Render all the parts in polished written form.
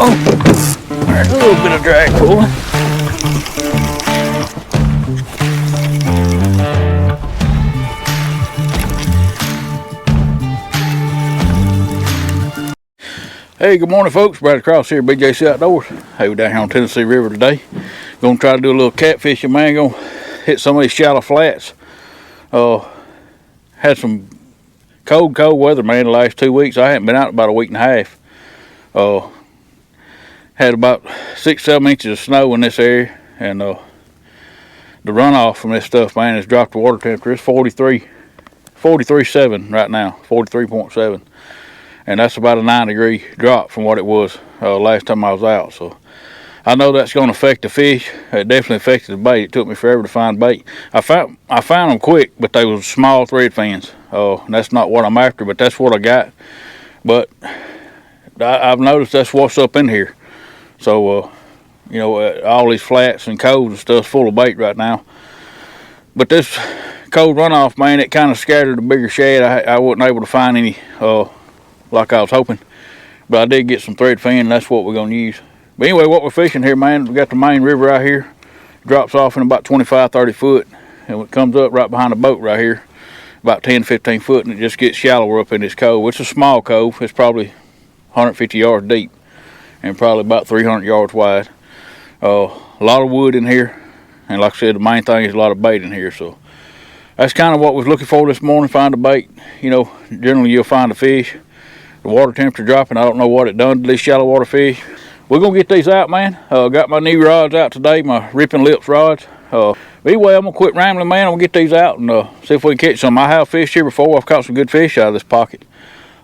There's a little bit of drag pulling. Hey, good morning folks, Brad Cross here, BJC Outdoors. Hey, we're down here on Tennessee River today. Gonna try to do a little catfishing, man. Gonna hit some of these shallow flats. Had some cold weather, man, the last 2 weeks. I haven't been out about a week and a half. Had about 6-7 inches of snow in this area, and the runoff from this stuff, man, has dropped the water temperature. It's 43.7 right now, 43.7. And that's about a 9-degree drop from what it was last time I was out. So I know that's going to affect the fish. It definitely affected the bait. It took me forever to find bait. I found them quick, but they was small thread fins. And that's not what I'm after, but that's what I got. But I've noticed that's what's up in here. So you know, all these flats and coves and stuff's full of bait right now. But this cold runoff, man, it kind of scattered the bigger shad. I wasn't able to find any like I was hoping, but I did get some thread fin, and that's what we're going to use. But anyway, what we're fishing here, man, we got the main river right here, drops off in about 25-30 foot, and it comes up right behind the boat right here, about 10-15 foot, and it just gets shallower up in this cove. It's a small cove. It's probably 150 yards deep and probably about 300 yards wide. A lot of wood in here, and like I said, the main thing is a lot of bait in here. So that's kind of what we was looking for this morning, find a bait. You know, generally you'll find a fish. The water temperature dropping, I don't know what it done to these shallow water fish. We're gonna get these out, man. Got my new rods out today, my Ripping Lips rods. But anyway, I'm gonna quit rambling, man. I'm gonna get these out and see if we can catch some. I have fished here before. I've caught some good fish out of this pocket.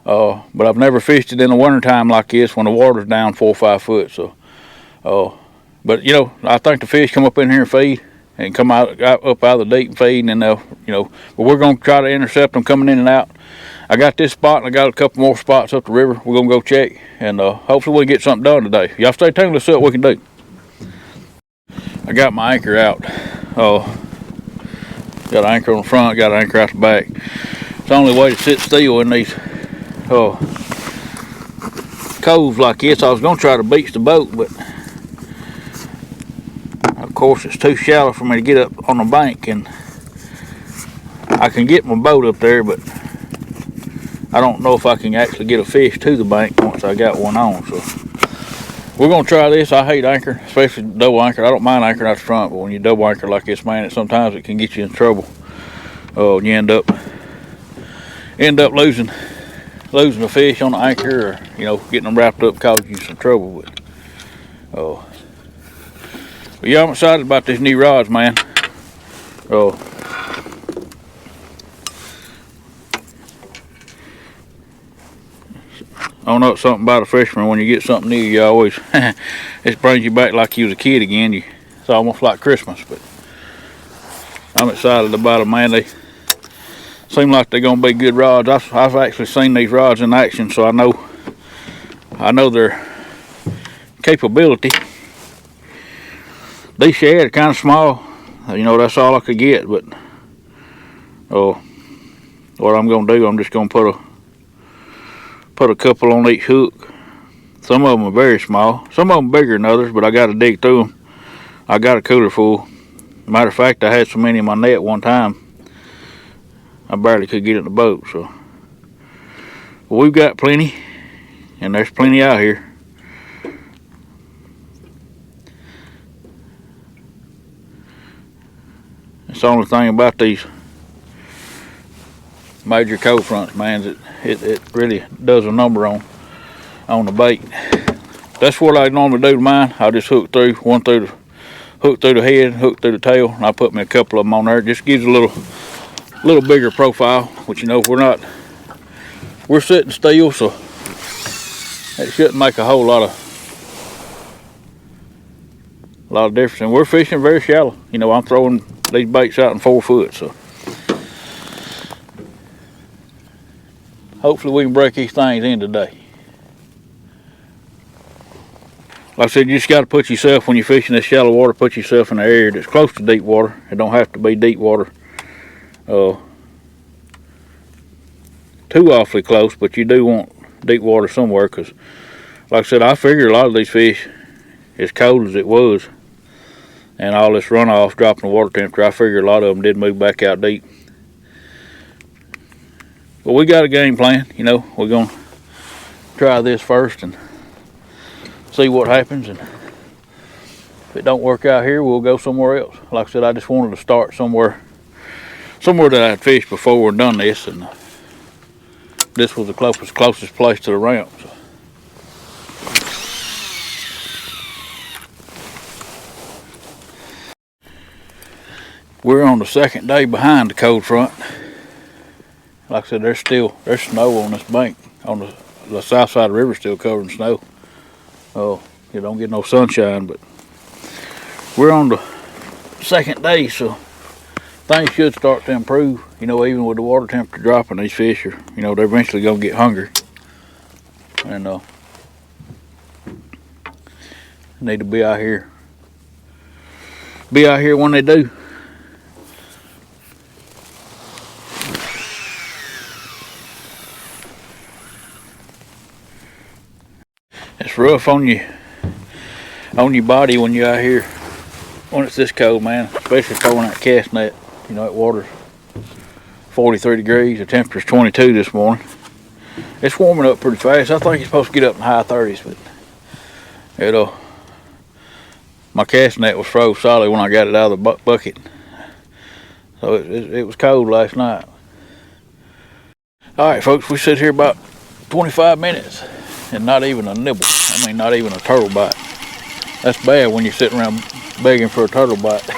But I've never fished it in the winter time like this when the water's down 4 or 5 foot. So, but you know, I think the fish come up in here and feed and come out up out of the deep and feed, and they'll, you know. But we're gonna try to intercept them coming in and out. I got this spot, and I got a couple more spots up the river. We're gonna go check, and hopefully we'll get something done today. Y'all stay tuned. Let's see what we can do. I got my anchor out. Got an anchor on the front, got an anchor out the back. It's the only way to sit still in these coves like this. I was gonna try to beach the boat, but of course it's too shallow for me to get up on the bank, and I can get my boat up there, but I don't know if I can actually get a fish to the bank once I got one on. So we're gonna try this. I hate anchor, especially double anchor. I don't mind anchoring out the front, but when you double anchor like this, man, sometimes it can get you in trouble. You end up losing the fish on the anchor, or you know, getting them wrapped up causes you some trouble. But yeah, I'm excited about these new rods, man. I don't know, it's something about a freshman. When you get something new, you always it brings you back like you was a kid again. It's almost like Christmas. But I'm excited about them, man. They seem like they're gonna be good rods. I've actually seen these rods in action, so I know their capability. These shad are kind of small. You know, that's all I could get. But what I'm gonna do, I'm just gonna put a couple on each hook. Some of them are very small. Some of them bigger than others, but I got to dig through them. I got a cooler full. Matter of fact, I had so many in my net one time, I barely could get in the boat. So but we've got plenty, and there's plenty out here. It's the only thing about these major cold fronts, man, it really does a number on the bait. That's what I normally do to mine. I just hook through hook through the head, hook through the tail, and I put me a couple of them on there. It just gives a little bigger profile, which, you know, we're sitting still, so it shouldn't make a whole lot of difference. And we're fishing very shallow. You know, I'm throwing these baits out in 4 foot, so hopefully we can break these things in today. Like I said, you just got to put yourself, when you're fishing this shallow water, put yourself in an area that's close to deep water. It don't have to be deep water. Too awfully close, but you do want deep water somewhere, because like I said, I figure a lot of these fish, as cold as it was, and all this runoff dropping the water temperature, I figure a lot of them did move back out deep. But we got a game plan, you know. We're gonna try this first and see what happens, and if it don't work out here, we'll go somewhere else. Like I said, I just wanted to start somewhere that I'd fished before and done this, and this was the closest place to the ramp. So. We're on the second day behind the cold front. Like I said, there's snow on this bank. On the south side of the river, still covered in snow. Oh, you don't get no sunshine, but we're on the second day, so things should start to improve. You know, even with the water temperature dropping, these fish are, you know, they're eventually gonna get hungry, and need to be out here. Be out here when they do. It's rough on your body when you're out here when it's this cold, man. Especially throwing that cast net. You know, that water's 43 degrees. The temperature's 22 this morning. It's warming up pretty fast. I think it's supposed to get up in the high 30s, but my cast net was froze solid when I got it out of the bucket. So it was cold last night. All right, folks, we sit here about 25 minutes. And not even a nibble. I mean, not even a turtle bite. That's bad when you're sitting around begging for a turtle bite.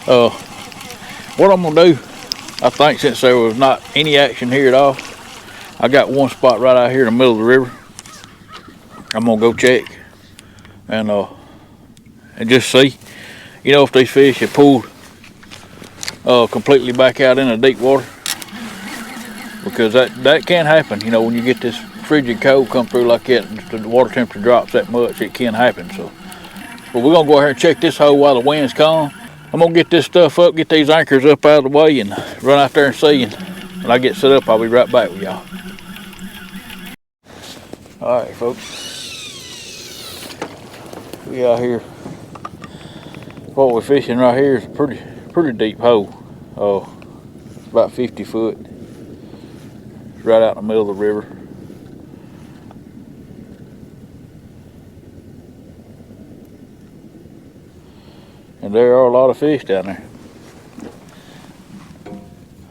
What I'm gonna do, I think, since there was not any action here at all, I got one spot right out here in the middle of the river. I'm gonna go check and just see, you know, if these fish have pulled completely back out into deep water, because that can happen. You know, when you get this frigid cold come through like that, the water temperature drops that much, it can happen. So, but we're gonna go out here and check this hole while the winds calm. I'm gonna get this stuff up, get these anchors up out of the way, and run out there and see. And when I get set up, I'll be right back with y'all. All right, folks, we out here. What we're fishing right here is a pretty deep hole. It's about 50 foot. It's right out in the middle of the river. And there are a lot of fish down there.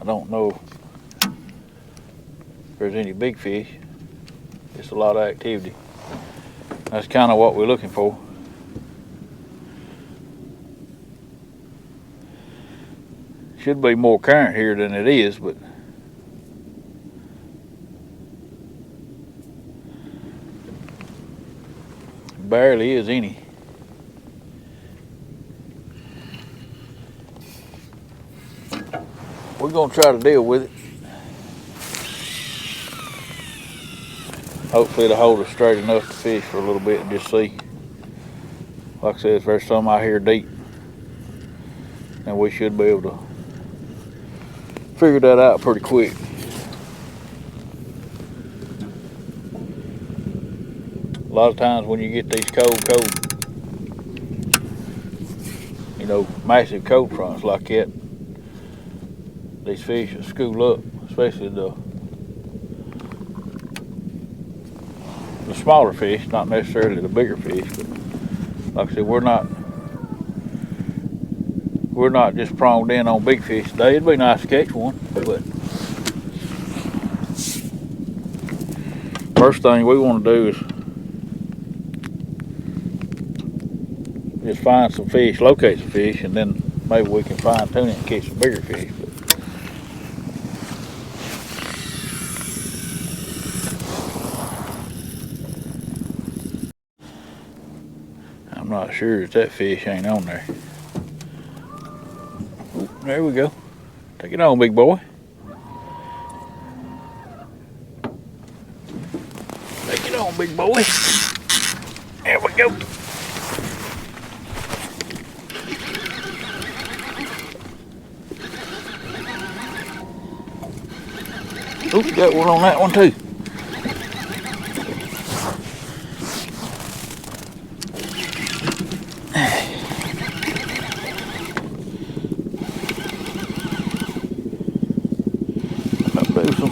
I don't know if there's any big fish. It's a lot of activity. That's kind of what we're looking for. Should be more current here than it is, but barely is any. We're gonna try to deal with it. Hopefully it'll hold us straight enough to fish for a little bit and just see. Like I said, if there's some out here deep, then we should be able to figure that out pretty quick. A lot of times when you get these cold, you know, massive cold fronts like that, these fish will school up, especially the smaller fish, not necessarily the bigger fish. But like I said, we're not just pronged in on big fish today. It'd be nice to catch one, but first thing we want to do is just find some fish, locate some fish, and then maybe we can fine tune it and catch some bigger fish. I'm not sure if that fish ain't on there. Ooh, there we go. Take it on, big boy. Take it on, big boy. There we go. Oops, got one on that one too.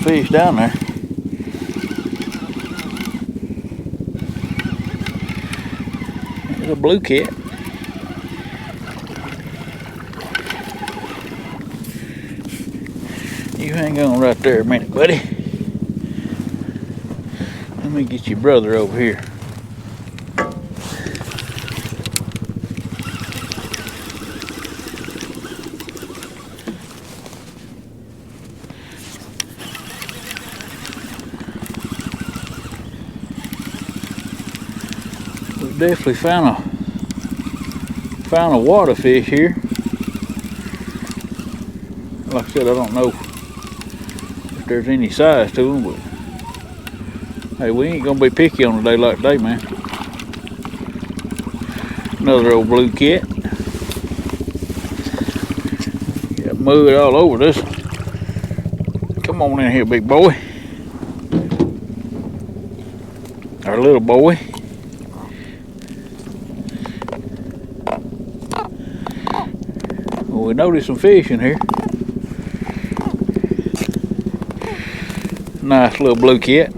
fish down there. There's a blue cat. You hang on right there a minute, buddy. Let me get your brother over here. We definitely found a water fish here. Like I said, I don't know if there's any size to them, but hey, we ain't gonna be picky on a day like today, man. Another old blue cat. Got mud all over this. Come on in here, big boy. Our little boy. Well, we noticed some fish in here. Nice little blue cat.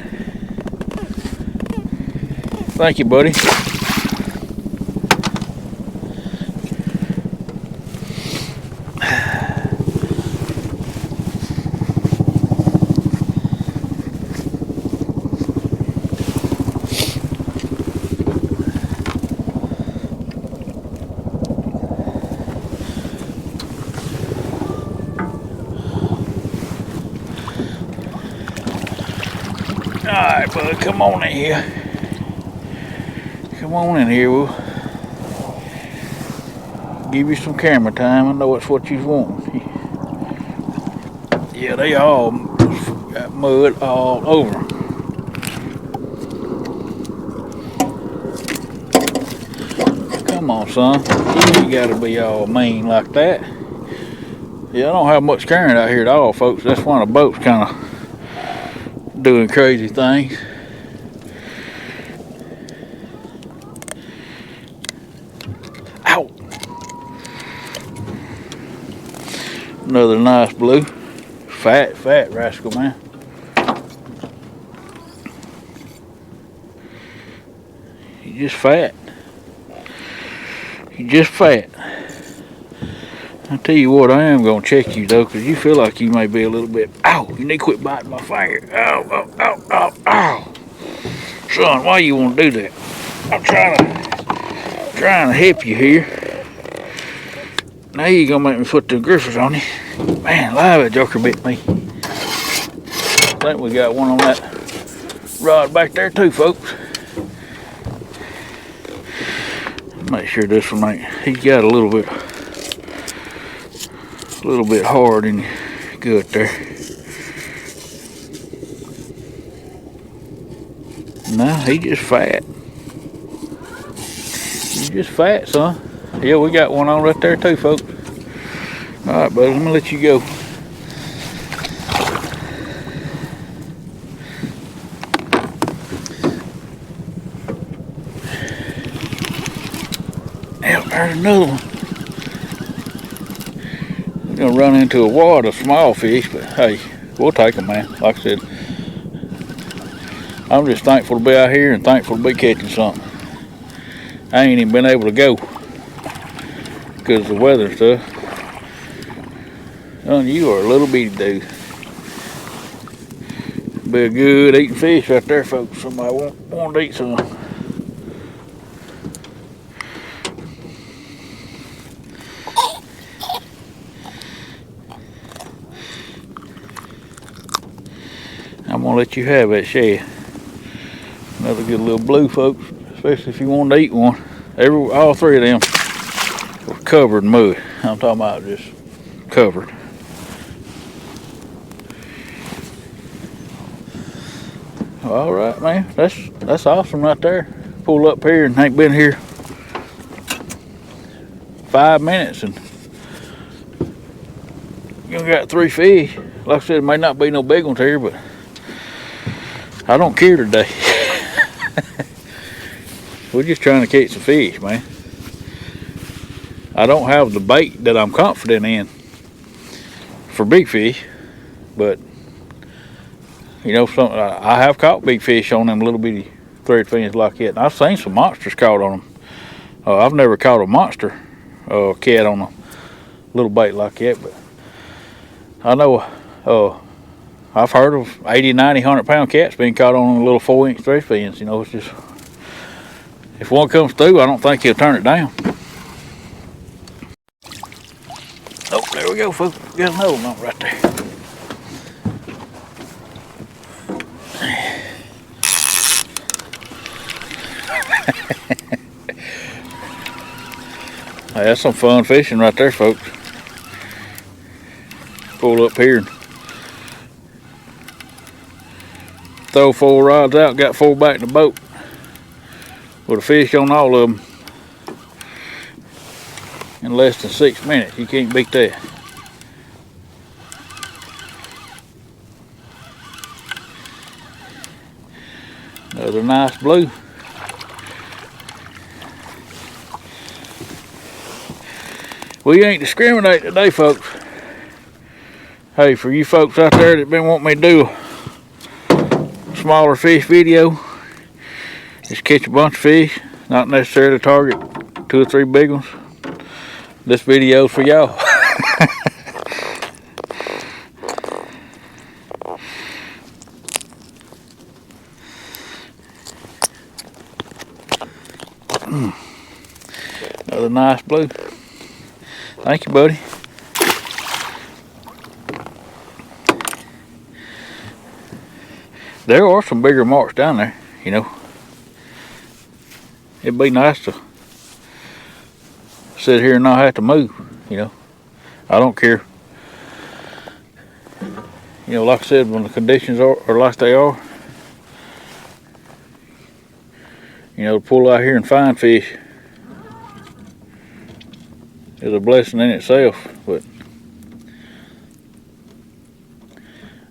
Thank you, buddy. Alright, bud, come on in here. Come on in here, we'll give you some camera time. I know it's what you want. Yeah, they all got mud all over them. Come on, son. You gotta be all mean like that. Yeah, I don't have much current out here at all, folks. That's why the boat's kind of doing crazy things. Ow! Another nice blue. Fat rascal, man. He's just fat. He's just fat. I tell you what, I am gonna check you though, cause you feel like you may be a little bit. Ow! You need to quit biting my finger. Ow! Ow! Ow! Ow! Ow! Son, why you want to do that? I'm trying to help you here. Now you gonna make me put the grippers on you. Man, live joker bit me. I think we got one on that rod back there too, folks. Make sure this one ain't. He's got a little bit hard in your gut there. No, he just fat. He's just fat, son. Yeah, we got one on right there too, folks. All right, buddy, let me let you go. Now, there's another one. We're gonna run into a wad of small fish, but hey, we'll take them, man. Like I said, I'm just thankful to be out here and thankful to be catching something. I ain't even been able to go because of the weather and stuff. You are a little bitty dude. Be a good eating fish right there, folks. Somebody want to eat some. I'm gonna let you have that shad. Another good little blue, folks. Especially if you want to eat one. All three of them were covered in mud. I'm talking about just covered. All right, man. That's awesome right there. Pull up here and ain't been here 5 minutes and you got 3 fish. Like I said, it may not be no big ones here, but I don't care today. We're just trying to catch some fish, man. I don't have the bait that I'm confident in for big fish, but You know, I have caught big fish on them little bitty thread fins like that. And I've seen some monsters caught on them. I've never caught a monster cat on a little bait like that, but I know I've heard of 80, 90, 100-pound cats being caught on a little 4-inch thread fins. You know, it's just, if one comes through, I don't think he'll turn it down. Oh, there we go, folks. Got another one right there. Hey, that's some fun fishing right there, folks. Pull up here and throw 4 rods out, got 4 back in the boat with a fish on all of them in less than 6 minutes. You can't beat that. Another nice blue. We ain't discriminating today, folks. Hey, for you folks out there that been wanting me to do a smaller fish video, just catch a bunch of fish, not necessarily target 2 or 3 big ones, this video's for y'all. Another nice blue. Thank you, buddy. There are some bigger marks down there, you know. It'd be nice to sit here and not have to move, you know. I don't care. You know, like I said, when the conditions are like they are, you know, to pull out here and find fish is a blessing in itself. But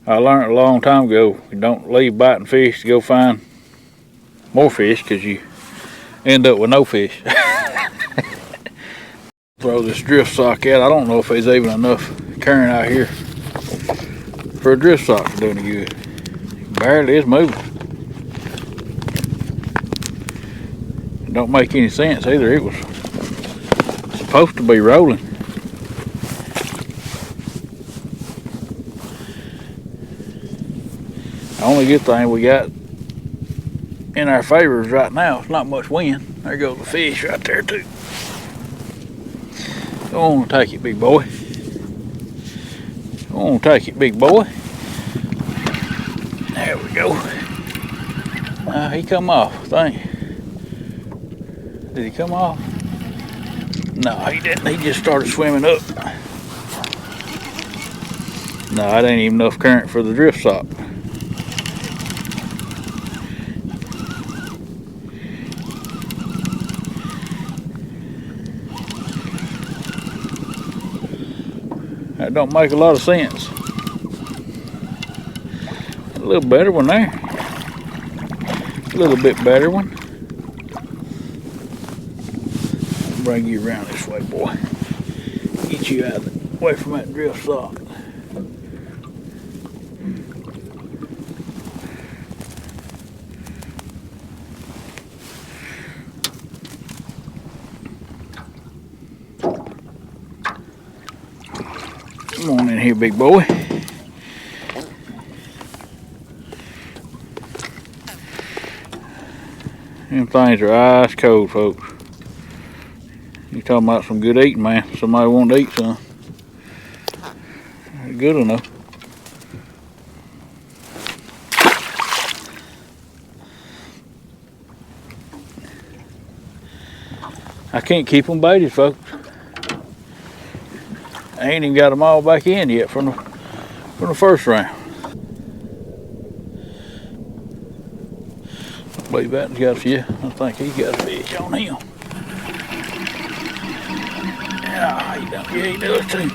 I learned a long time ago, you don't leave biting fish to go find more fish, because you end up with no fish. Throw this drift sock out. I don't know if there's even enough current out here for a drift sock to do any good. It barely is moving. It don't make any sense either. It was supposed to be rolling. The only good thing we got in our favor is right now, it's not much wind. There goes the fish right there too. Go on, take it, big boy. Go on, take it, big boy. There we go. He come off, I think. Did he come off? No, he didn't. He just started swimming up. No, it ain't even enough current for the drift sock. That don't make a lot of sense. A little better one there. A little bit better one. Bring you around this way, boy. Get you out of the, away from that drift sock. Come on in here, big boy. Them things are ice cold, folks. You talking about some good eating, man. Somebody want to eat some. They're good enough. I can't keep them baited, folks. I ain't even got them all back in yet from the first round. I believe that's got a few. I think he got a fish on him. Yeah, he does too.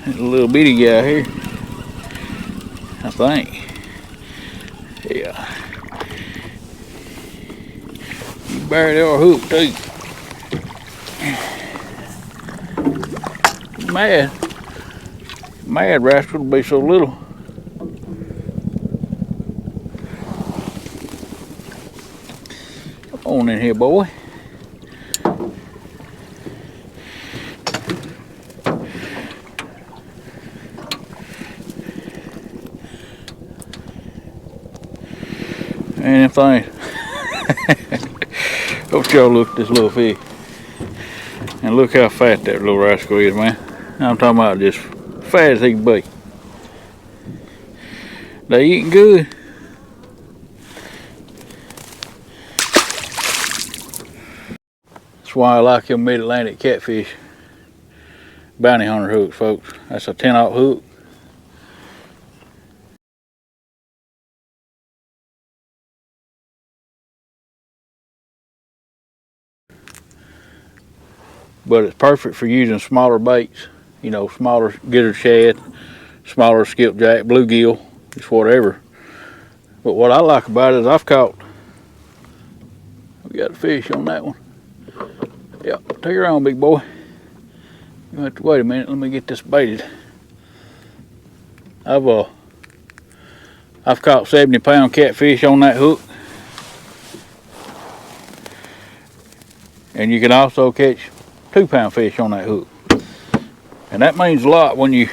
There's a little bitty guy here, I think. Yeah. You barely are hooked too. Mad rascal to be so little. Come on in here, boy. And thing. Hope y'all look at this little fish. And look how fat that little rascal is, man. I'm talking about just fat as he can be. They eating good. That's why I like them Mid-Atlantic Catfish bounty hunter hooks, folks. That's a 10-aught hook. But it's perfect for using smaller baits, you know, smaller gitter shad, smaller skipjack, bluegill, just whatever. But what I like about it is we got a fish on that one. Yep, take her on, big boy. You have to wait a minute, let me get this baited. I've caught 70-pound catfish on that hook. And you can also catch 2-pound fish on that hook. And that means a lot when you're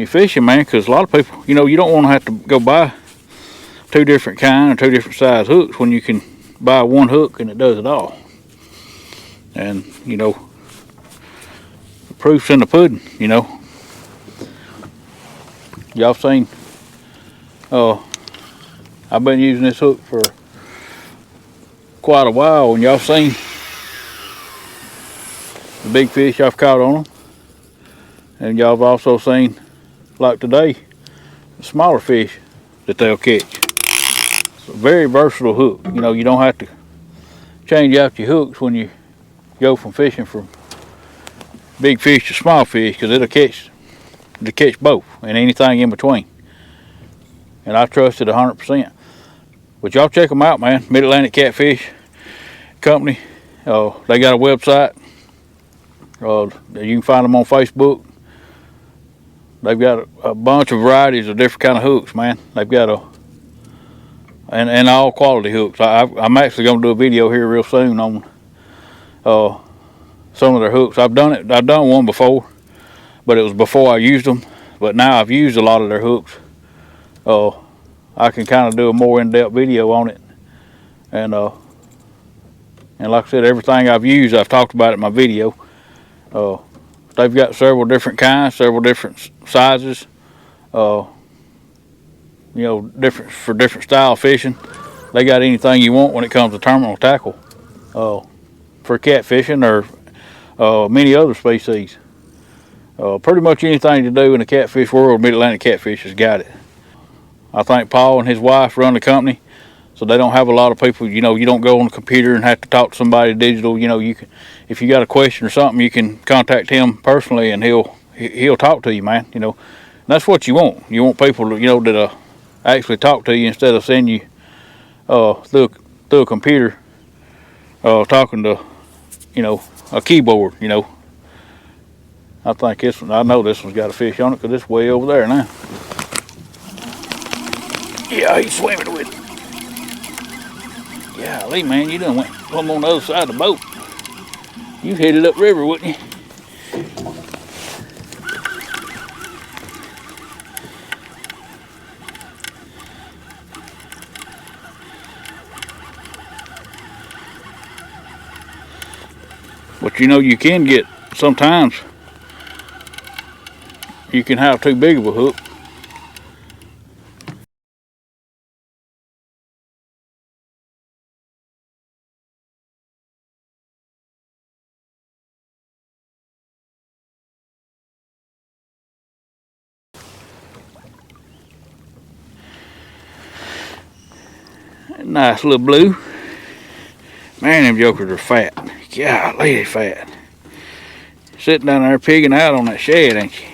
fishing, man, because a lot of people, you know, you don't want to have to go buy 2 different kind or 2 different size hooks when you can buy one hook and it does it all. And, you know, the proof's in the pudding, you know. Y'all seen, I've been using this hook for quite a while, and y'all seen the big fish I've caught on them. And y'all have also seen, like today, the smaller fish that they'll catch. It's a very versatile hook. You know, you don't have to change out your hooks when you go from fishing from big fish to small fish, because it'll catch both and anything in between. And I trust it 100%. But y'all check them out, man. Mid-Atlantic Catfish Company. They got a website. You can find them on Facebook. They've got a bunch of varieties of different kind of hooks, man. They've got and all quality hooks. I'm actually going to do a video here real soon on some of their hooks. I've done one before, but it was before I used them. But now I've used a lot of their hooks. I can kind of do a more in-depth video on it. And like I said, everything I've used, I've talked about it in my video. They've got several different kinds, several different sizes. You know, for different style fishing. They got anything you want when it comes to terminal tackle for catfishing or many other species. Pretty much anything to do in the catfish world, Mid-Atlantic Catfish has got it. I think Paul and his wife run the company, so they don't have a lot of people. You know, you don't go on the computer and have to talk to somebody digital. You know, you can, if you got a question or something, you can contact him personally, and he'll talk to you, man. You know, and that's what you want. You want people, you know, that actually talk to you instead of sending you through a computer talking to, you know, a keyboard. You know, I think this one. I know this one's got a fish on it because it's way over there now. Yeah, he's swimming with it. Golly, man, you done went plumb on the other side of the boat. You headed upriver, wouldn't you? But you know, you can get, sometimes you can have too big of a hook. Nice little blue. Man, them jokers are fat. Golly, they fat. Sitting down there pigging out on that shad, ain't you?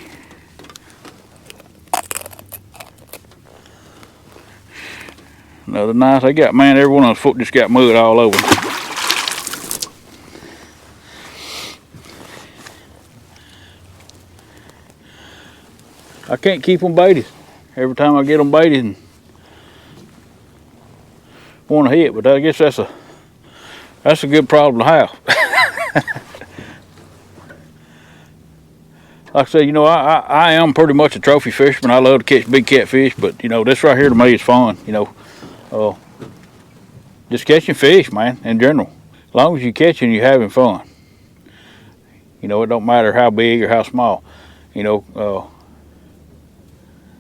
Another nice. They got, man, every one of those foot just got mud all over. I can't keep them baited. Every time I get them baited and want to hit, but I guess that's a good problem to have. Like I said, you know, I am pretty much a trophy fisherman. I love to catch big catfish, but you know, this right here to me is fun. You know, just catching fish, man, in general. As long as you're catching, you're having fun. You know, it don't matter how big or how small. You know,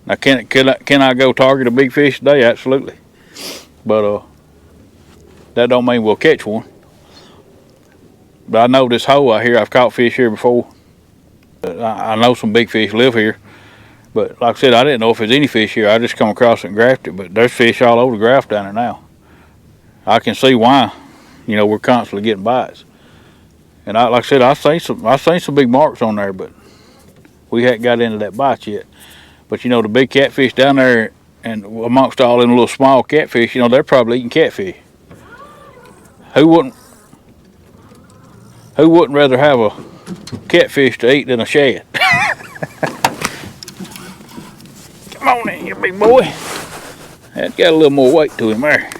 now can I go target a big fish today? Absolutely, but that don't mean we'll catch one. But I know this hole out here. I've caught fish here before. I know some big fish live here, but like I said, I didn't know if there's any fish here. I just come across it and graphed it, but there's fish all over the graft down there now. I can see why. You know, we're constantly getting bites, and like I said, I seen some big marks on there, but we hadn't got into that bite yet. But you know, the big catfish down there, and amongst all them little small catfish, you know, they're probably eating catfish. Who wouldn't rather have a catfish to eat than a shad? Come on in here, big boy. That's got a little more weight to him there.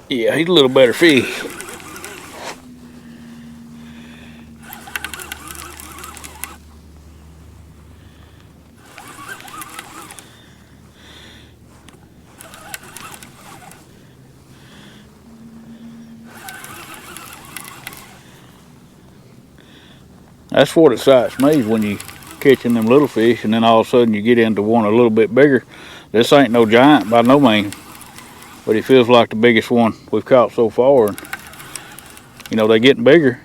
Yeah, he's a little better fish. That's what excites me, is when you catching them little fish and then all of a sudden you get into one a little bit bigger. This ain't no giant by no means, but it feels like the biggest one we've caught so far. And you know, they're getting bigger.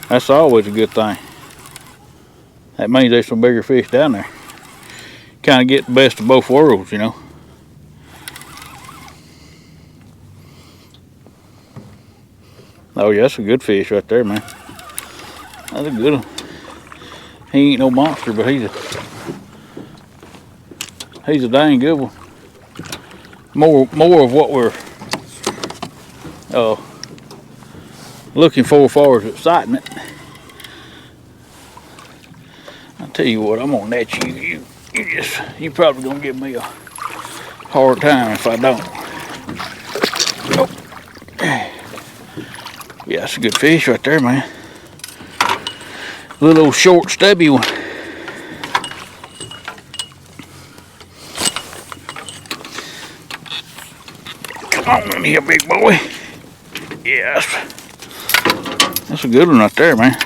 That's always a good thing. That means there's some bigger fish down there. Kind of get the best of both worlds, you know. Oh yeah, that's a good fish right there, man. That's a good one. He ain't no monster, but he's a dang good one. More of what we're looking for as far as excitement. I'll tell you what, I'm gonna net you. You probably gonna give me a hard time if I don't. Oh. Yeah, that's a good fish right there, man. Little old short, stubby one. Come on in here, big boy. Yes. That's a good one right there, man.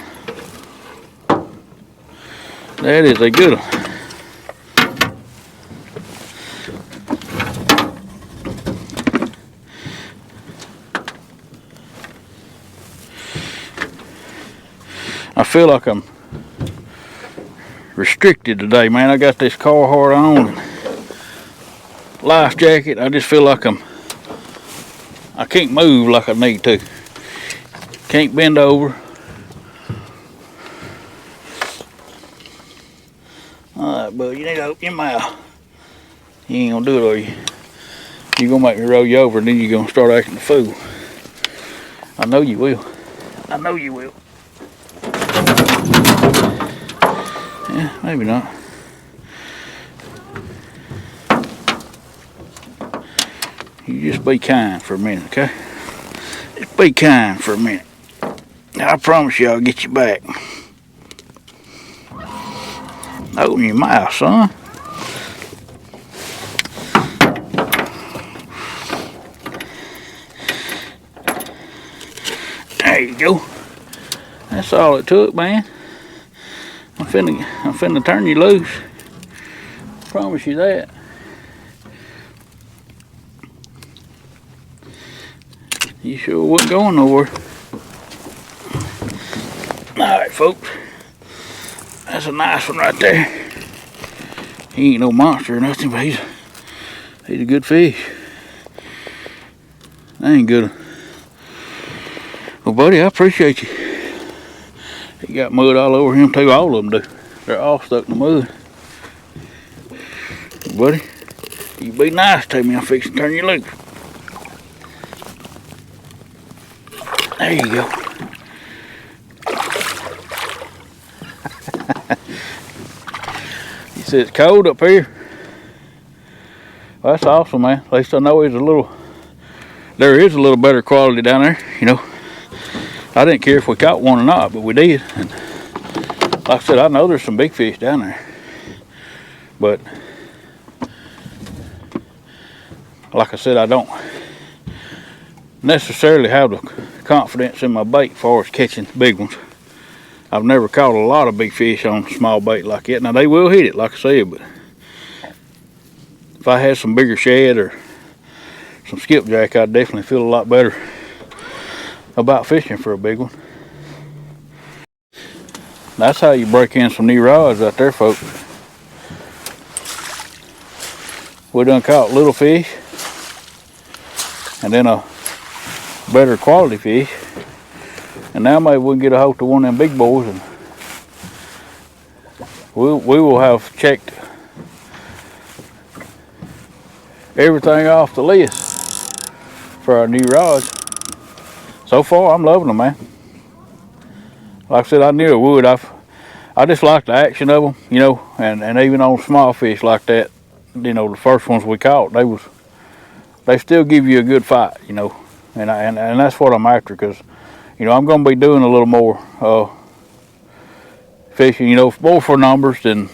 That is a good one. I feel like I'm restricted today, man. I got this Carhartt on, and life jacket. I just feel like I can't move like I need to. Can't bend over. Alright, bud, you need to open your mouth. You ain't gonna do it, are you? You're gonna make me roll you over, and then you're gonna start acting a fool. I know you will. I know you will. Yeah, maybe not. You just be kind for a minute, okay? Just be kind for a minute. I promise you I'll get you back. Open your mouth, son. There you go. That's all it took, man. I'm finna turn you loose. Promise you that. You sure wasn't going nowhere. Alright, folks. That's a nice one right there. He ain't no monster or nothing, but he's a good fish. That ain't good. Well, buddy, I appreciate you. He got mud all over him too. All of them do. They're all stuck in the mud. Buddy, you be nice to me. I'm fixing to turn you loose. There you go. See, it's cold up here. Well, that's awesome, man. At least I know there is a little better quality down there, you know. I didn't care if we caught one or not, but we did. And like I said, I know there's some big fish down there. But like I said, I don't necessarily have the confidence in my bait as far as catching big ones. I've never caught a lot of big fish on small bait like that. Now they will hit it, like I said, but if I had some bigger shad or some skipjack, I'd definitely feel a lot better about fishing for a big one. That's how you break in some new rods out there, folks. We done caught little fish and then a better quality fish, and now maybe we can get a hold to one of them big boys, and we will have checked everything off the list for our new rods. So far, I'm loving them, man. Like I said, I knew it would. I just like the action of them, you know, and even on small fish like that, you know, the first ones we caught, they still give you a good fight, you know, and that's what I'm after, because, you know, I'm going to be doing a little more fishing, you know, more for numbers than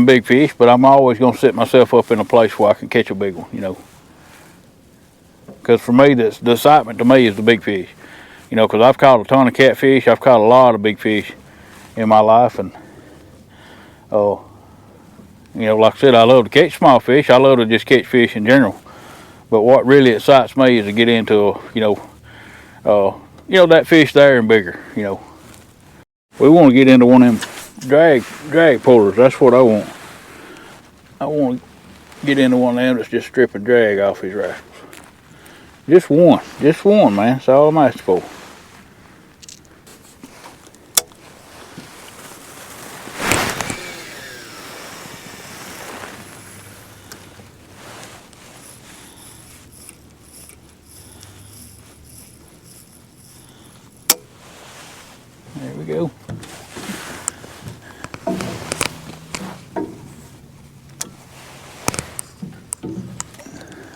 big fish, but I'm always going to set myself up in a place where I can catch a big one, you know, because for me, the excitement to me is the big fish, you know, because I've caught a ton of catfish, I've caught a lot of big fish in my life, and you know, like I said, I love to catch small fish. I love to just catch fish in general. But what really excites me is to get into, you know, that fish there and bigger. You know, we want to get into one of them drag pullers. That's what I want. I want to get into one of them that's just stripping drag off his rascals. Just one, man. That's all I'm asking for. There we go.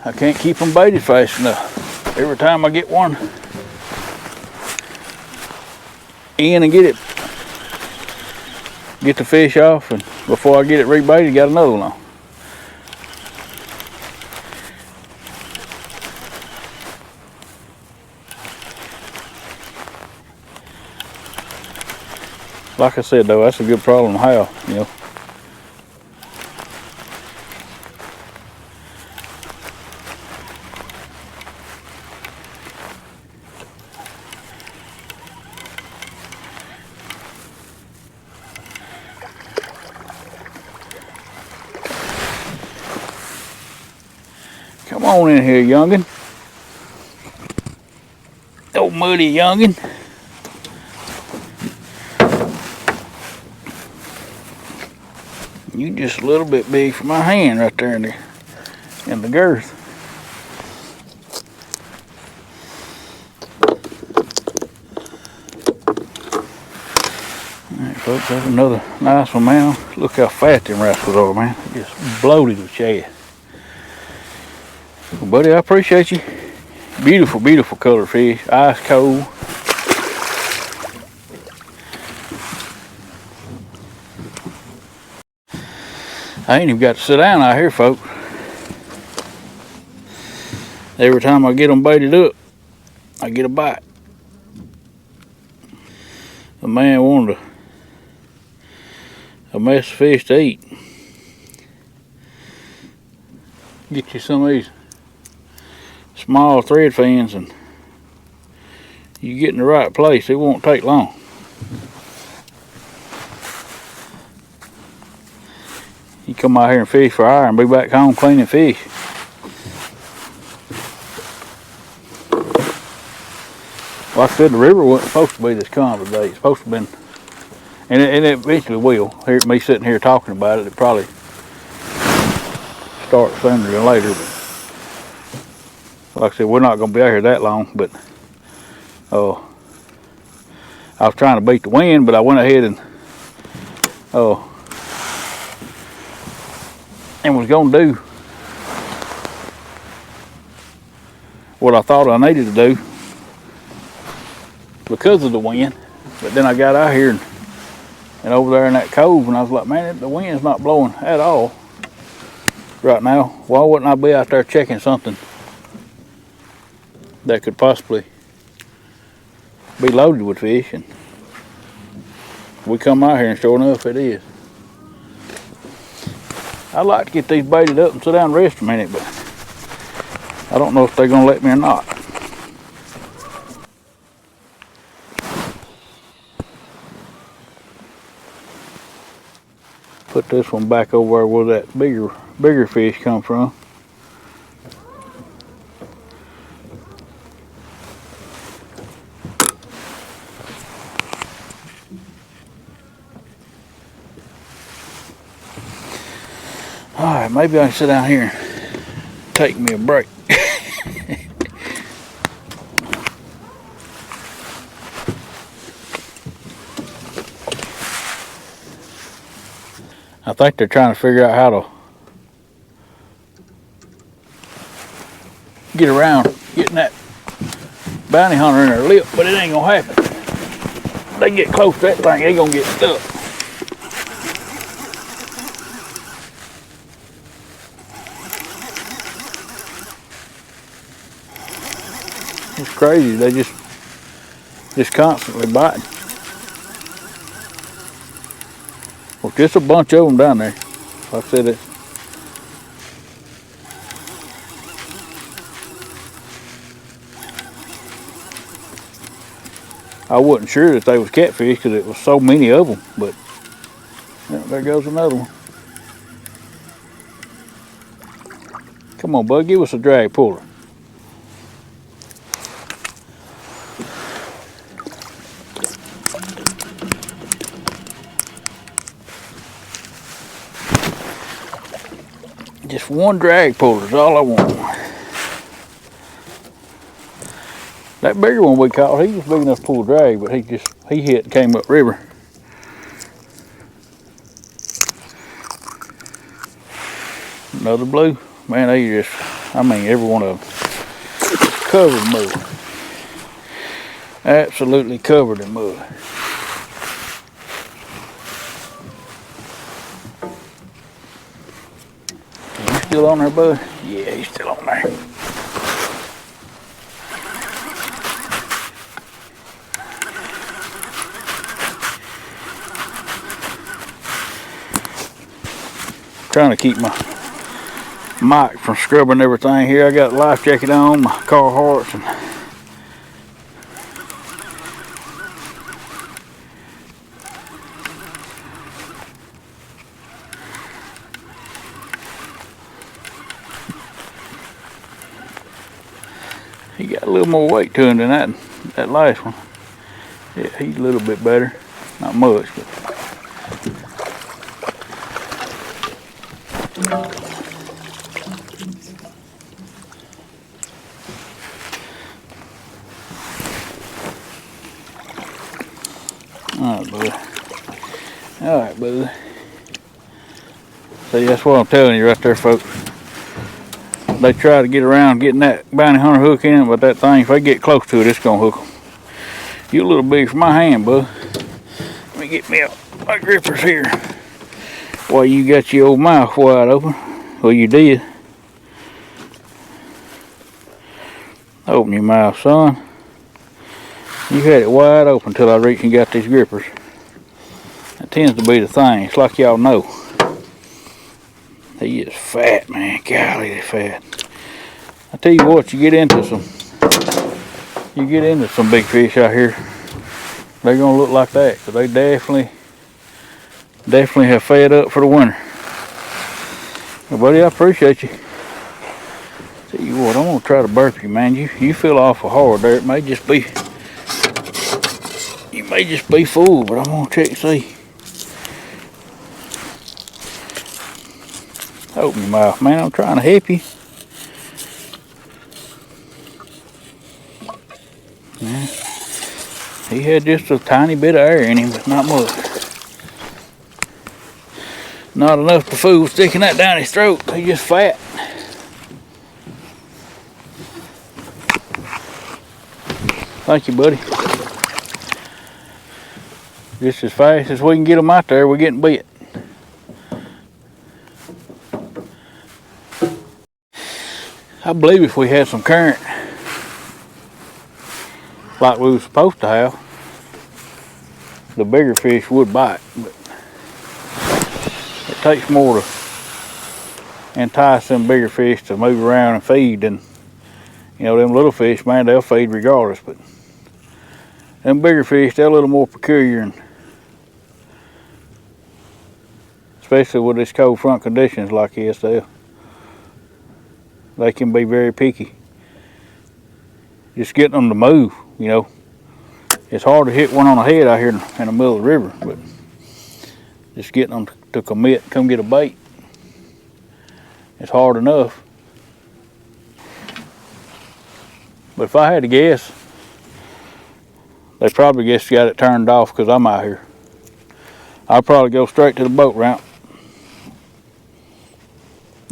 I can't keep them baited fast enough. Every time I get one in and get the fish off, and before I get it rebaited, got another one on. Like I said, though, that's a good problem to have, you know. Come on in here, youngin'. Old muddy youngin'. You just a little bit big for my hand right there in the girth. Alright, folks, that's another nice one, man. Look how fat them rascals are, man. Just bloated with shad. Well, buddy, I appreciate you. Beautiful, beautiful color fish. Ice cold. I ain't even got to sit down out here, folks. Every time I get them baited up, I get a bite. The man wanted a mess of fish to eat. Get you some of these small thread fins, and you get in the right place, it won't take long. You come out here and fish for an hour and be back home cleaning fish. Like I said, the river wasn't supposed to be this calm today. It's supposed to have been, and it eventually will. Here, me sitting here talking about it, it probably start sooner than later. But like I said, we're not going to be out here that long. But I was trying to beat the wind, but I went ahead and and was gonna do what I thought I needed to do because of the wind. But then I got out here and over there in that cove, and I was like, man, the wind's not blowing at all right now. Why wouldn't I be out there checking something that could possibly be loaded with fish? And we come out here and sure enough it is. I'd like to get these baited up and sit down and rest a minute, but I don't know if they're gonna let me or not. Put this one back over where that bigger fish come from. Alright, maybe I can sit down here and take me a break. I think they're trying to figure out how to get around getting that bounty hunter in their lip, but it ain't gonna happen. If they get close to that thing, they gonna get stuck. It's crazy, they just constantly biting. Well, just a bunch of them down there. Like I said, I wasn't sure that they was catfish because it was so many of them, but yeah, there goes another one. Come on, bud, give us a drag puller. Just one drag puller is all I want. That bigger one we caught, he was big enough to pull a drag, but he hit and came up river. Another blue. Man, they just, I mean, every one of them covered in mud. Absolutely covered in mud. You still on there, bud? Yeah, he's still on there. Trying to keep my mic from scrubbing everything here. I got a life jacket on, my Carhartts, and he got a little more weight to him than that last one. Yeah, he's a little bit better, not much, but. Alright, buddy. Alright, buddy. See, that's what I'm telling you right there, folks. They try to get around getting that bounty hunter hook in, but that thing, if they get close to it, it's gonna hook them. You a little big for my hand, bud. Let me get me my grippers here. While you got your old mouth wide open. Well, you did. Open your mouth, son. You had it wide open until I reached and got these grippers. That tends to be the thing. It's like y'all know. He is fat, man. Golly, they're fat. I tell you what, you get into some big fish out here, they're gonna look like that, because they definitely have fed up for the winter. Well, buddy, I appreciate you. Tell you what, I'm gonna try to burp you, man. You feel awful hard there. It may just be, you may just be full, but I'm gonna check and see. Open your mouth, man. I'm trying to help you. Yeah. He had just a tiny bit of air in him, but not much. Not enough to fool sticking that down his throat. He's just fat. Thank you, buddy. Just as fast as we can get them out there, we're getting bit. I believe if we had some current, like we were supposed to have, the bigger fish would bite. But it takes more to entice them bigger fish to move around and feed than, you know, them little fish, man, they'll feed regardless. But them bigger fish, they're a little more peculiar, and especially with this cold front conditions like this, they can be very picky. Just getting them to move, you know. It's hard to hit one on the head out here in the middle of the river, but just getting them to commit, come get a bait, it's hard enough. But if I had to guess, they probably just got it turned off because I'm out here. I'll probably go straight to the boat ramp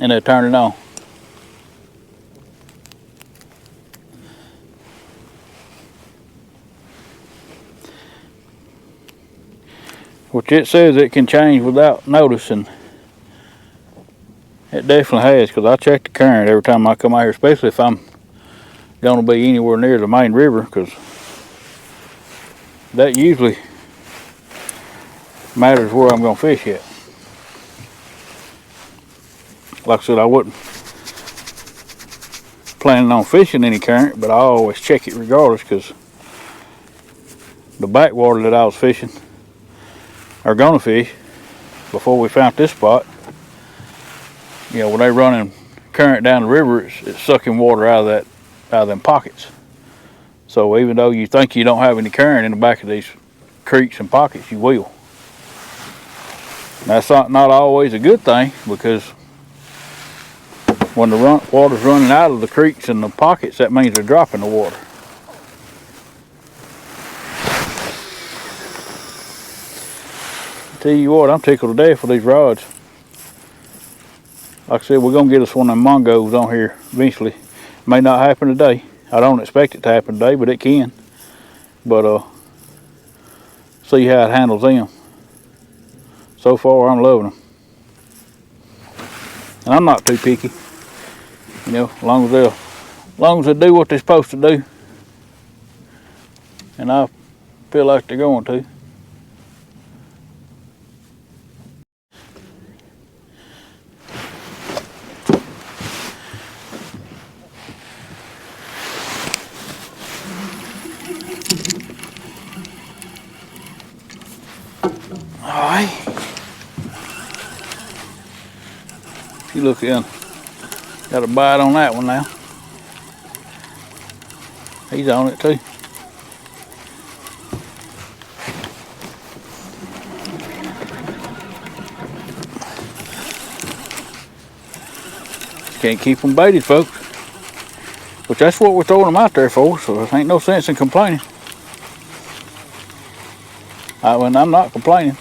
and they turn it on. Which it says it can change without noticing. It definitely has, because I check the current every time I come out here, especially if I'm going to be anywhere near the main river, because that usually matters where I'm going to fish at. Like I said, I wasn't planning on fishing any current, but I always check it regardless, because the backwater that I was fishing, or gonna fish, before we found this spot, you know, when they running current down the river, it's sucking water out of them pockets. So even though you think you don't have any current in the back of these creeks and pockets, you will. That's not always a good thing, because when the water's running out of the creeks and the pockets, that means they're dropping the water. Tell you what, I'm tickled to death with these rods. Like I said, we're gonna get us one of them mongos on here eventually. May not happen today. I don't expect it to happen today, but it can. But see how it handles them. So far, I'm loving them. And I'm not too picky. You know, as long as they do what they're supposed to do, and I feel like they're going to. Alright. You look in. Got a bite on that one now. He's on it too. Can't keep them baited, folks. Which that's what we're throwing them out there for, so there ain't no sense in complaining. When I'm not complaining.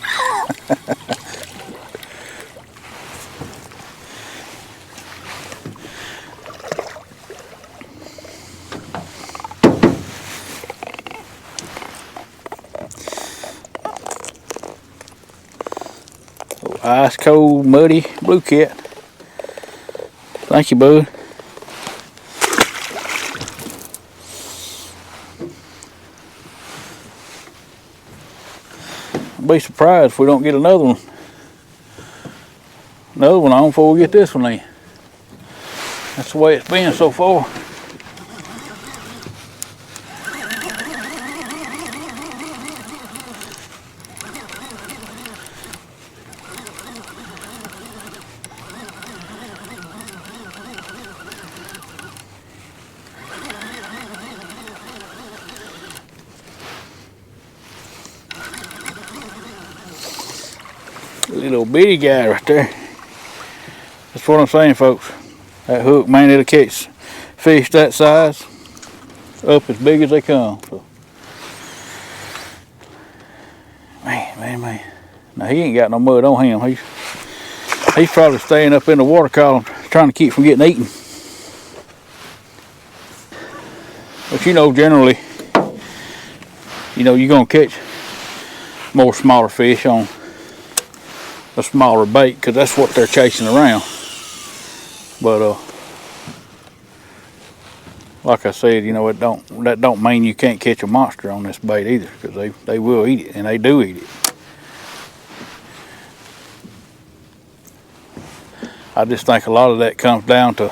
Ice cold, muddy blue cat. Thank you, bud. I'll be surprised if we don't get another one. Another one on before we get this one in. That's the way it's been so far. Little bitty guy right there. That's what I'm saying, folks. That hook, man, it'll catch fish that size up as big as they come. So, man. Now he ain't got no mud on him. He's probably staying up in the water column trying to keep from getting eaten. But you know, generally, you know, you're gonna catch more smaller fish on a smaller bait because that's what they're chasing around. But like I said, you know, that don't mean you can't catch a monster on this bait either, because they will eat it, and they do eat it. I just think a lot of that comes down to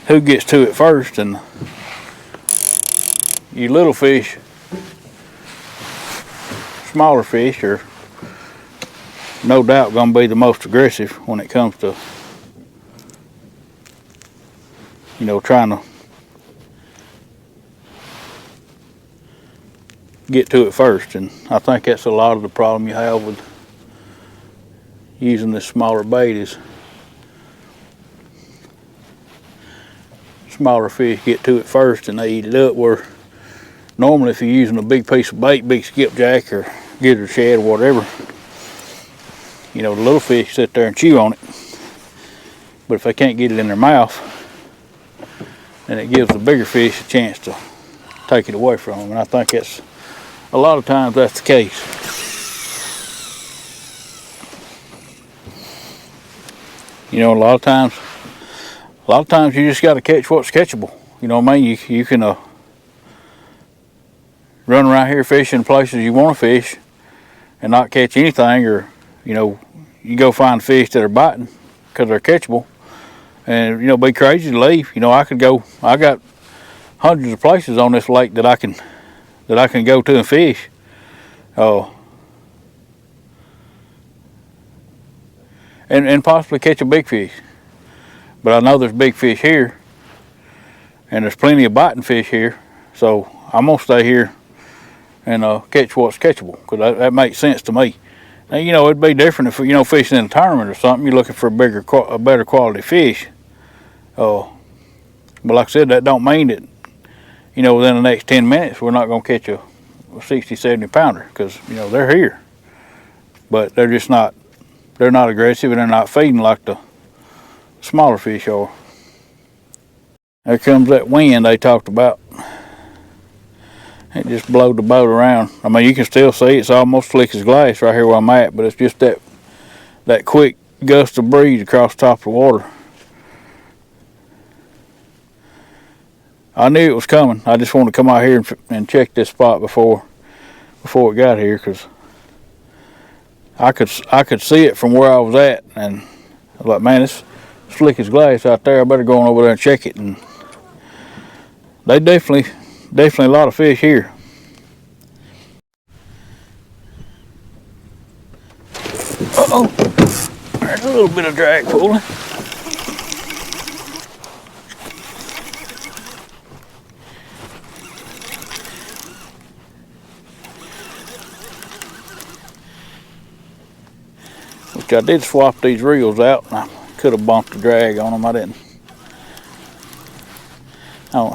who gets to it first, and you little fish, smaller fish are no doubt going to be the most aggressive when it comes to, you know, trying to get to it first. And I think that's a lot of the problem you have with using this smaller bait is smaller fish get to it first and they eat it up, where normally if you're using a big piece of bait, big skipjack or gizzard shad or whatever, you know, the little fish sit there and chew on it. But if they can't get it in their mouth, then it gives the bigger fish a chance to take it away from them. And I think that's, a lot of times that's the case. You know, a lot of times you just got to catch what's catchable. You know what I mean? You can run around here fishing places you want to fish and not catch anything, or, you know, you go find fish that are biting because they're catchable, and, you know, be crazy to leave. You know, I got hundreds of places on this lake that I can go to and fish. And possibly catch a big fish. But I know there's big fish here, and there's plenty of biting fish here, so I'm gonna stay here and catch what's catchable, because that makes sense to me. Now, you know, it'd be different if, you know, fishing in a tournament or something, you're looking for a better quality fish. But like I said, that don't mean that, you know, within the next 10 minutes we're not gonna catch a 60, 70 pounder, because, you know, they're here. But they're just not, they're not aggressive, and they're not feeding like the smaller fish are. There comes that wind they talked about. It just blowed the boat around. I mean, you can still see it's almost slick as glass right here where I'm at, but it's just that quick gust of breeze across the top of the water. I knew it was coming. I just wanted to come out here and check this spot before it got here, because I could see it from where I was at, and I was like, man, it's slick as glass out there. I better go on over there and check it. And they definitely a lot of fish here. Uh-oh, there's a little bit of drag pulling. Which I did swap these reels out, and I could have bumped the drag on them. I didn't.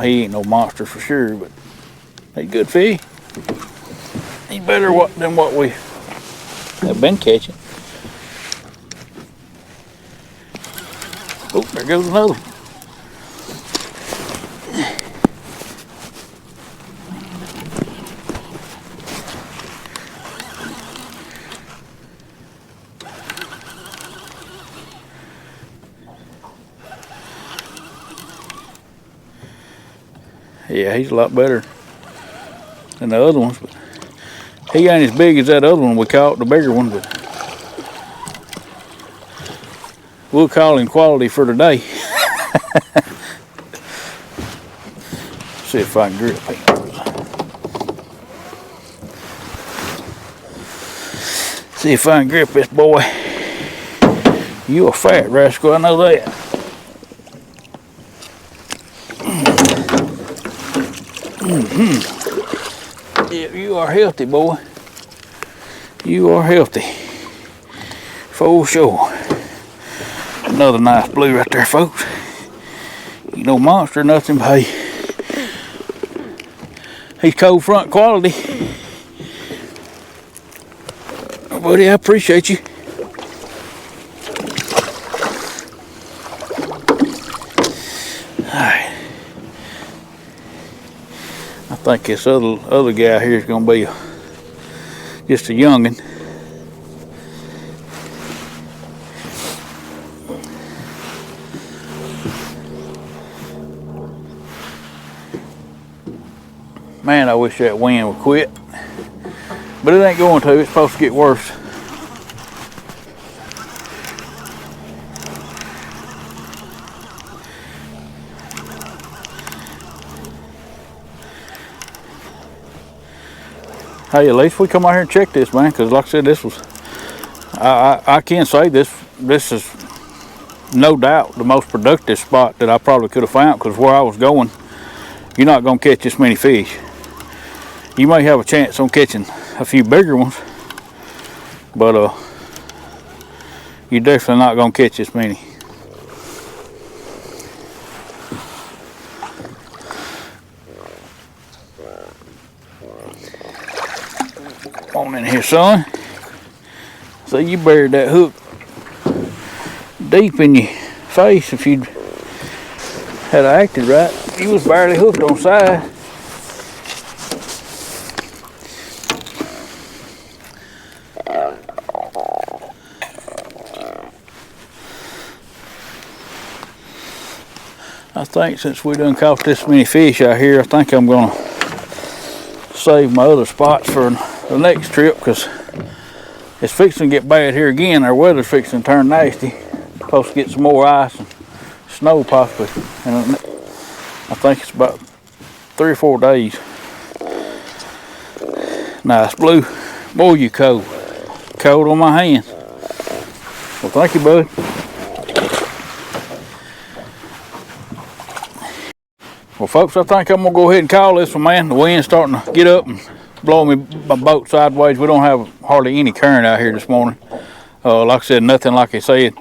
He ain't no monster for sure, but he's good fish. He's better than what we have been catching. Oh, there goes another one. Yeah, he's a lot better than the other ones, but he ain't as big as that other one we caught, the bigger one, but we'll call him quality for today. See if I can grip him. See if I can grip this boy. You a fat rascal, I know that. Yeah, you are healthy, boy. You are healthy. For sure. Another nice blue right there, folks. You know, monster nothing, but hey, he's cold front quality. But buddy. I appreciate you. Alright. I think this other guy here is gonna be just a youngin'. Man, I wish that wind would quit, but it ain't going to. It's supposed to get worse. Hey, at least we come out here and check this, man, because like I said, this was, I can say this is no doubt the most productive spot that I probably could have found, because where I was going, you're not going to catch this many fish. You may have a chance on catching a few bigger ones, but you're definitely not going to catch this many. Come on in here, son. So you buried that hook deep in your face. If you'd had acted right, you was barely hooked on side. I think since we done caught this many fish out here, I think I'm gonna save my other spots for the next trip, because it's fixing to get bad here again. Our weather's fixing to turn nasty. Supposed to get some more ice and snow possibly, and I think it's about 3 or 4 days. Nice blue. Boy, you cold. Cold on my hands. Well, thank you, bud. Well, folks, I think I'm gonna go ahead and call this one, man. The wind's starting to get up and blow my boat sideways. We don't have hardly any current out here this morning. Like I said, nothing like I said.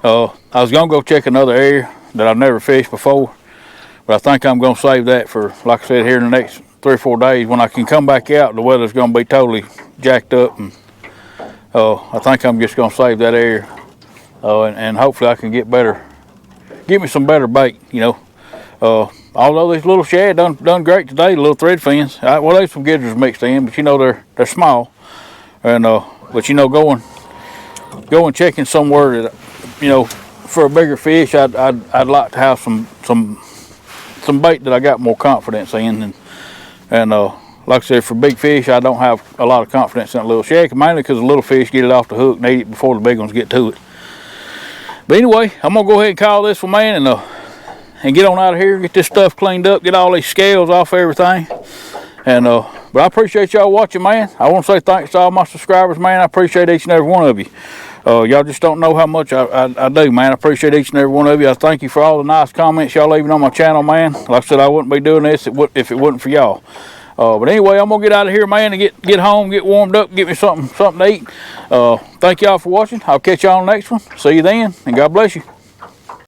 I was gonna go check another area that I've never fished before, but I think I'm gonna save that for, like I said, here in the next 3 or 4 days. When I can come back out, the weather's gonna be totally jacked up, and I think I'm just gonna save that area, and hopefully I can get me some better bait, you know. Although these little shad done great today, the little thread fins. Well, there's some gizzards mixed in, but you know they're small, and but you know going checking somewhere that, you know, for a bigger fish, I'd like to have some bait that I got more confidence in, and like I said, for big fish, I don't have a lot of confidence in a little shad, mainly because the little fish get it off the hook, need it before the big ones get to it. But anyway, I'm gonna go ahead and call this one, man, and get on out of here, get this stuff cleaned up, get all these scales off everything. And but I appreciate y'all watching, man. I want to say thanks to all my subscribers, man. I appreciate each and every one of you. Y'all just don't know how much I do, man. I appreciate each and every one of you. I thank you for all the nice comments y'all leaving on my channel, man. Like I said, I wouldn't be doing this if it wasn't for y'all. But anyway, I'm gonna get out of here, man, and get home, get warmed up, get me something to eat. Thank y'all for watching. I'll catch y'all on the next one. See you then, and God bless you.